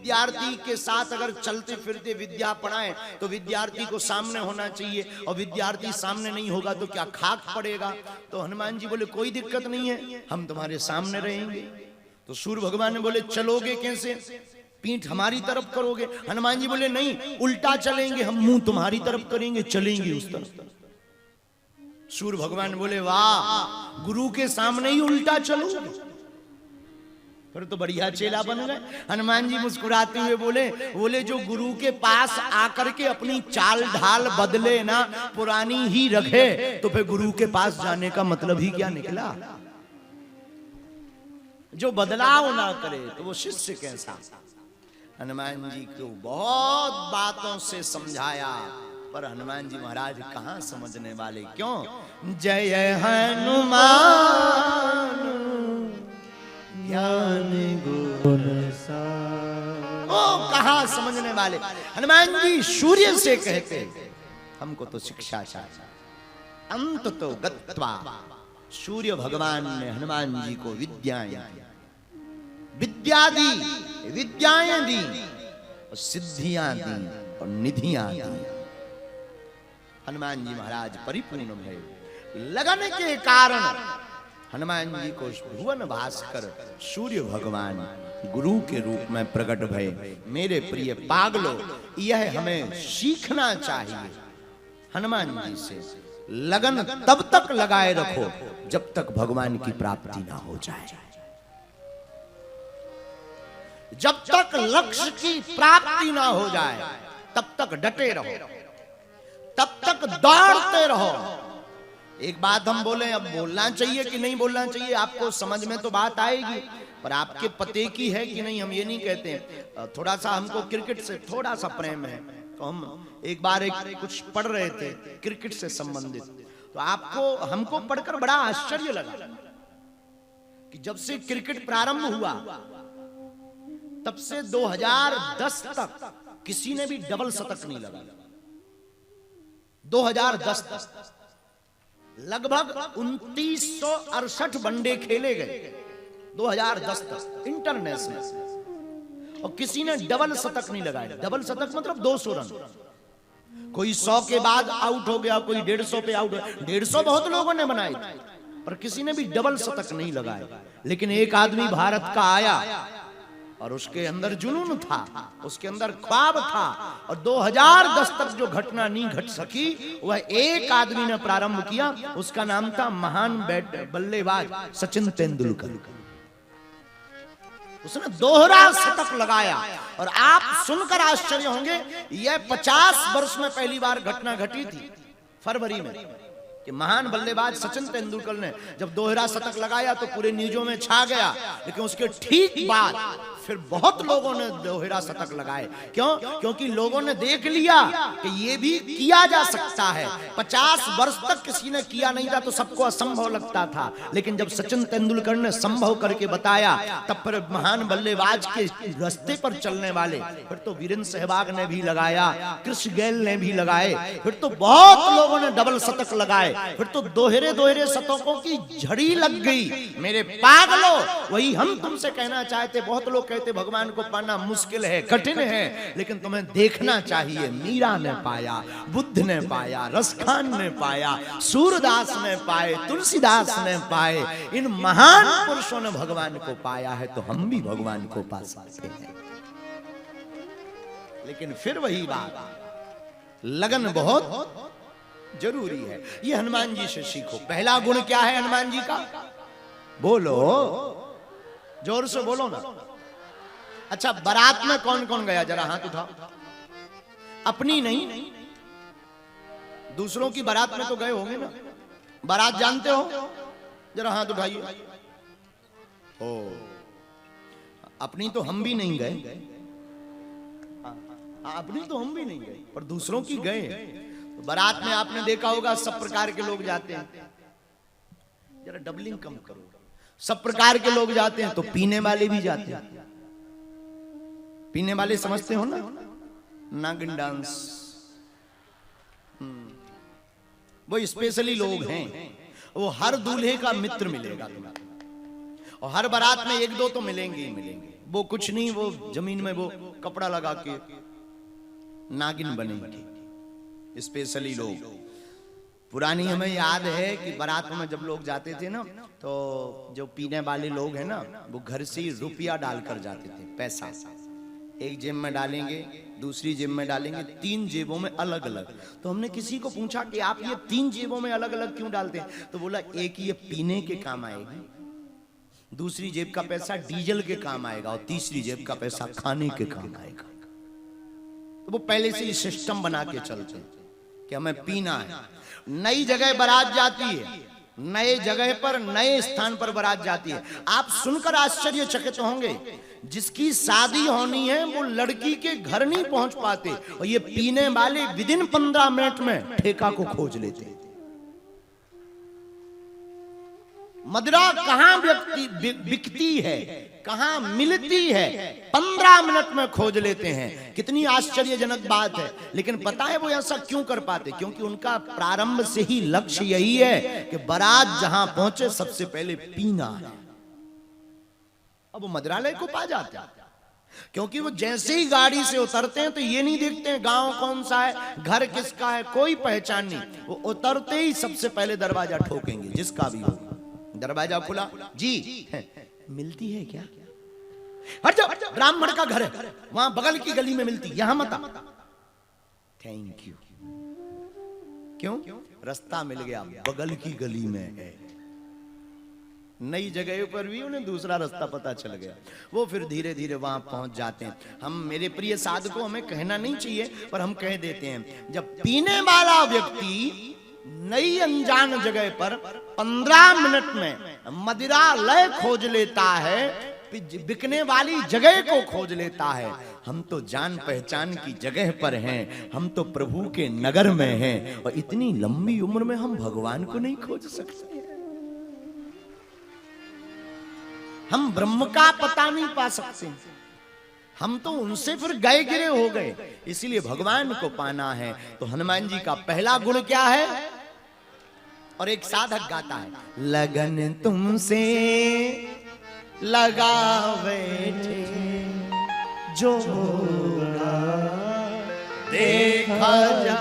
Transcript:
विद्यार्थी के साथ अगर चलते फिरते विद्या पढ़ाएं तो विद्यार्थी को सामने होना चाहिए, और विद्यार्थी सामने नहीं होगा तो क्या खाक पड़ेगा। तो हनुमान जी बोले कोई दिक्कत नहीं है, हम तुम्हारे सामने रहेंगे। तो सूर्य भगवान ने बोले चलोगे कैसे, पीठ हमारी तरफ करोगे। हनुमान जी बोले नहीं, उल्टा चलेंगे, हम मुंह तुम्हारी तरफ करेंगे, चलेंगे उस तरफ। सूर्य भगवान बोले वाह, गुरु के सामने ही उल्टा चलो, फिर तो बढ़िया चेला बन गए। हनुमान जी मुस्कुराते हुए बोले जो गुरु के पास आकर के अपनी चाल ढाल बदले ना, पुरानी ही रखे, तो फिर गुरु के पास जाने का मतलब ही क्या निकला। जो बदलाव ना करे तो वो शिष्य कैसा। हनुमान जी को बहुत बातों से समझाया, पर हनुमान जी महाराज कहां समझने वाले। क्यों, जय हनुमान ज्ञान गुण सागर, ओ कहां समझने वाले। हनुमान जी सूर्य से कहते हमको तो शिक्षा चाहिए। अंत तो गत्वा, सूर्य भगवान ने हनुमान जी को विद्याएं दी, विद्या दी, विद्याएं दी, और सिद्धियां दी और निधियां दी। हनुमान जी महाराज परिपूर्ण भय। लगन के कारण हनुमान जी को भुवन भास्कर सूर्य भगवान गुरु के रूप में प्रकट भय। मेरे प्रिय पागलों, यह हमें सीखना चाहिए हनुमान जी से। लगन तब तक लगाए रखो जब तक भगवान की प्राप्ति ना हो जाए। जब तक लक्ष्य की प्राप्ति ना हो जाए तब तक डटे रहो, तब तक दौड़ते रहो। एक बात हम बोले, अब बोलना चाहिए कि नहीं बोलना चाहिए, आपको समझ में तो बात आएगी, पर आपके पते की है कि नहीं हम ये नहीं कहते। थोड़ा सा हमको क्रिकेट से थोड़ा सा प्रेम है, तो हम एक बार कुछ पढ़ रहे थे क्रिकेट से संबंधित, तो हमको पढ़कर बड़ा आश्चर्य लगा कि जब से क्रिकेट प्रारंभ हुआ तब से 2010 तक किसी ने भी डबल शतक नहीं लगाया। 2010 तक लगभग 2968 वनडे खेले गए 2010 तक इंटरनेशनल, और किसी ने डबल शतक नहीं लगाया। डबल शतक मतलब 200 रन। कोई 100 के बाद आउट हो गया, कोई 150 पे आउट हो गया। 150 बहुत लोगों ने बनाए, पर किसी ने भी डबल शतक नहीं लगाया। लेकिन एक आदमी भारत का आया और उसके अंदर जुनून था, उसके अंदर ख्वाब था, और 2010 तक जो घटना नहीं घट सकी वह एक आदमी ने प्रारंभ किया। उसका नाम था महान बल्लेबाज सचिन तेंदुलकर। उसने दोहरा शतक लगाया, और आप सुनकर आश्चर्य होंगे, यह 50 वर्ष में पहली बार घटना घटी थी फरवरी में, कि महान बल्लेबाज सचिन तेंदुलकर ने जब दोहरा शतक लगाया तो पूरे न्यूज़ों में छा गया। लेकिन उसके ठीक बाद फिर बहुत लोगों ने दोहरा शतक लगाए। क्यों? क्योंकि लोगों ने देख लिया कि ये भी किया जा सकता है। 50 वर्ष तक किसी ने किया नहीं था तो सबको असंभव लगता था, लेकिन जब सचिन तेंदुलकर ने संभव करके बताया तब फिर महान बल्लेबाज के रास्ते पर चलने वाले, फिर तो वीरेंद्र सहवाग ने भी लगाया, कृष गेल ने भी लगाए, फिर तो बहुत लोगों ने डबल शतक लगाए, फिर तो दोहरे शतकों की झड़ी लग गई। मेरे पागलों, वही हम तुमसे कहना चाहते। बहुत लोग कहते भगवान को पाना मुश्किल है, कठिन है, लेकिन तुम्हें देखना चाहिए। मीरा ने पाया, बुद्ध ने पाया, रसखान ने पाया, सूरदास ने पाए, तुलसीदास ने पाए। इन महान पुरुषों ने भगवान को पाया है, तो हम भी भगवान को पा सकते हैं। लेकिन फिर वही बात, लगन बहुत जरूरी है। ये हनुमान जी से सीखो। पहला गुण क्या है हनुमान जी का? बोलो, जोर से बोलो ना। अच्छा, बारात में कौन कौन गया? जरा हाथ उठाओ। अपनी नहीं, दूसरों की बारात में तो गए होंगे ना। बारात जानते हो? जरा हाथ उठाइए। ओ, अपनी तो हम भी नहीं गए। अपनी तो हम भी नहीं गए, पर दूसरों की गए। तो बारात में आपने देखा होगा सब प्रकार के लोग जाते हैं। जरा डबलिंग कम करो। सब प्रकार के लोग जाते हैं, तो पीने वाले भी जाते हैं। पीने वाले समझते हो ना, नागिन डांस, वो स्पेशली लोग हैं। वो हर दूल्हे का मित्र मिलेगा तुम्हें, और हर बारात में एक दो तो मिलेंगे ही मिलेंगे। वो कुछ नहीं, वो जमीन में वो कपड़ा लगा के नागिन बनेंगे स्पेशली लोग। पुरानी हमें याद है कि बारात में जब लोग जाते थे ना, तो जो पीने वाले लोग हैं ना, वो घर से ही रुपया डालकर जाते थे, पैसा। एक जेब में डालेंगे, दूसरी जेब में डालेंगे, 3 जेबों में अलग अलग। तो हमने किसी को पूछा कि आप ये 3 जेबों में अलग अलग क्यों डालते हैं? तो बोला एक ये पीने के काम आएगी, दूसरी जेब का पैसा डीजल के काम आएगा, और तीसरी जेब का पैसा खाने के काम आएगा। तो वो पहले से ही सिस्टम बना के चलते हैं कि हमें पीना है। नई जगह बारात जाती है, नए जगह पर नए स्थान पर बारात जाती है। आप सुनकर आश्चर्यचकित होंगे, जिसकी शादी होनी है वो लड़की के घर नहीं पहुंच पाते, और ये पीने वाले विदिन 15 मिनट में ठेका को खोज लेते हैं। मदिरा कहां बिकती है, कहां मिलती है, 15 मिनट में खोज लेते हैं। कितनी आश्चर्यजनक बात है। लेकिन पता है वो ऐसा क्यों कर पाते? क्योंकि उनका प्रारंभ से ही लक्ष्य यही है कि बारात जहां पहुंचे सबसे पहले पीना है। अब वो मदिरालय को पा जाते हैं, क्योंकि वो जैसे ही गाड़ी से उतरते हैं तो ये नहीं देखते हैं गांव कौन सा है, घर किसका है, कोई पहचान नहीं। वो उतरते ही सबसे पहले दरवाजा ठोकेंगे, जिसका भी हो। दरवाजा खुला, जी मिलती है क्या? हट जाओ, ब्राह्मण का घर है, वहां बगल की गली में मिलती, यहां मत आ। Thank you. क्यों? रास्ता मिल गया, बगल की गली में है। नई जगह पर भी उन्हें दूसरा रास्ता पता चल गया, वो फिर धीरे धीरे वहां पहुंच जाते हैं। हम, मेरे प्रिय साधकों, हमें कहना नहीं चाहिए पर हम कह देते हैं, जब पीने वाला व्यक्ति नई अनजान जगह पर 15 मिनट में मदिरालय खोज लेता है, बिकने वाली जगह को खोज लेता है, हम तो जान पहचान की जगह पर हैं, हम तो प्रभु के नगर में हैं, और इतनी लंबी उम्र में हम भगवान को नहीं खोज सकते। हम ब्रह्म का पता नहीं पा सकते, हम तो उनसे फिर गए गिरे हो गए। इसीलिए भगवान को पाना है तो हनुमान जी का पहला गुण क्या है? और एक साधक गाता है, लगन तुमसे लगा बैठे जो होगा देखा जा